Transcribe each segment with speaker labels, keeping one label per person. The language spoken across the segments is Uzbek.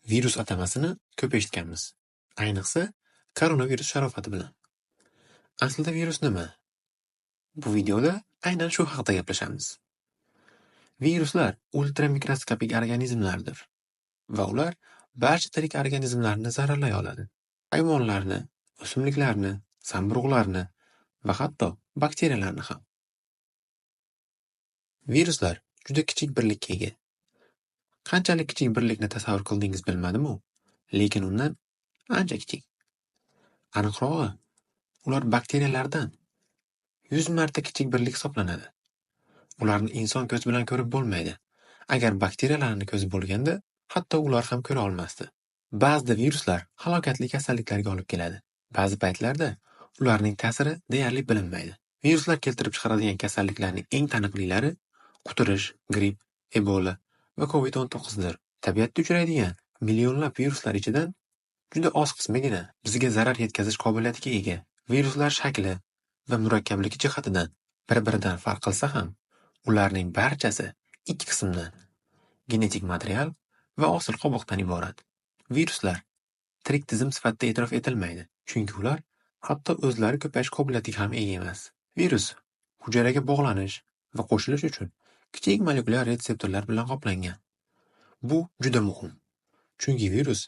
Speaker 1: Virus atamasini ko'p eshitganmiz. Ayniqsa, koronavirus sharofati bilan. Aslida virus nima? Bu videoda aynan shu haqida gaplashamiz. Viruslar ultramikroskopik organizmlardir va ular barcha tirik organizmlarni zararlay oladi. Hayvonlarni, o'simliklarni, zamburug'larni va hatto bakteriyalarni ham. Viruslar juda kichik birlikka ega. Qanchalik kichik birlikni tasavvur qildingiz bilmadim-u, lekin undan ancha kichik. Aniqrog'i, ular bakteriyalardan 100 marta kichik birlik hisoblanadi. Ularni inson ko'zi bilan ko'rib bo'lmaydi. Agar bakteriyalarni ko'zi bo'lganda, hatto ular ham ko'ra olmasdi. Ba'zida viruslar halokatli kasalliklarga olib keladi. Ba'zi paytlarda ularning ta'siri deyarli bilinmaydi. Viruslar keltirib chiqaradigan kasalliklarning eng taniqlilari quturish, gripp, Ebola va COVID-19dir. Tabiatda uchraydigan millionlab viruslar ichidan juda oz qismigina bizga zarar yetkazish qobiliyatiga ega. Viruslar shakli va murakkabligi jihatidan bir-biridan farq qilsa ham, ularning barchasi ikki qismdan genetik material va osil qobiqdan iborat. Viruslar tirik tizim sifatida e'tirof etilmaydi, chunki ular hatto o'zlari ko'payish qobiliyatiga ham ega emas. Virus hujayraga bog'lanish va qo'shilish uchun kichik molekulyar retseptorlar bilan qoplangan. Bu juda muhim, chunki virus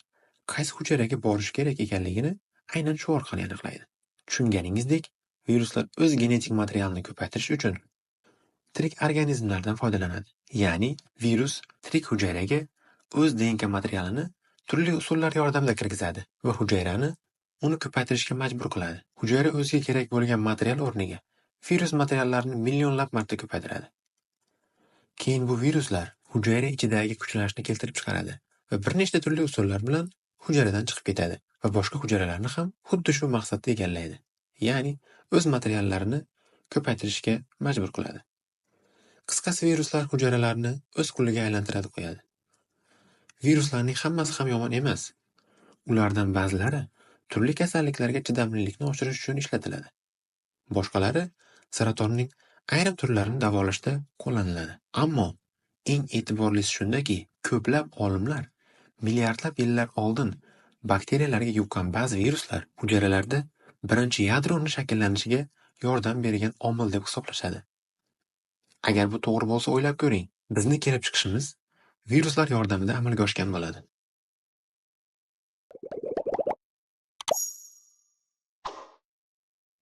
Speaker 1: qaysi hujayraga borish kerak ekanligini aynan shu orqali aniqlaydi. Tushunganingizdek, viruslar o'z genetik materialini ko'paytirish uchun tirik organizmlardan foydalanadi. Ya'ni, virus tirik hujayraga o'z DNK materialini turli usullar yordamida kirgizadi va hujayrani uni ko'paytirishga majbur qiladi. Hujayra o'ziga kerak bo'lgan material o'rniga virus materiallarini millionlab marta ko'paytiradi. Keyin bu viruslar hujayra ichidagi kuchlanishni keltirib chiqaradi va bir nechta turli usullar bilan hujayradan chiqib ketadi va boshqa hujayralarni ham xuddi shu maqsadda egallaydi. Ya'ni, o'z materiallarini ko'paytirishga majbur qiladi. Qisqasi, viruslar hujayralarni o'z quliga aylantiradi qo'yadi. Viruslarning hammasi ham yomon emas. Ulardan ba'zilari turli kasalliklarga chidamlilikni oshirish uchun ishlatiladi. Boshqalari saratonning ayrim turlarini davolashda qo'llaniladi. Ammo eng e'tiborlisi shundaki, ko'plab olimlar milliardlab yillar oldin bakteriyalarga yuqqan ba'zi viruslar hujayralarda birinchi yadroning shakllanishiga yordam bergan omil deb hisoblashadi. Agar bu to'g'ri bo'lsa o'ylab ko'ring, bizni kelib chiqishimiz viruslar yordamida amalga oshgan bo'ladi.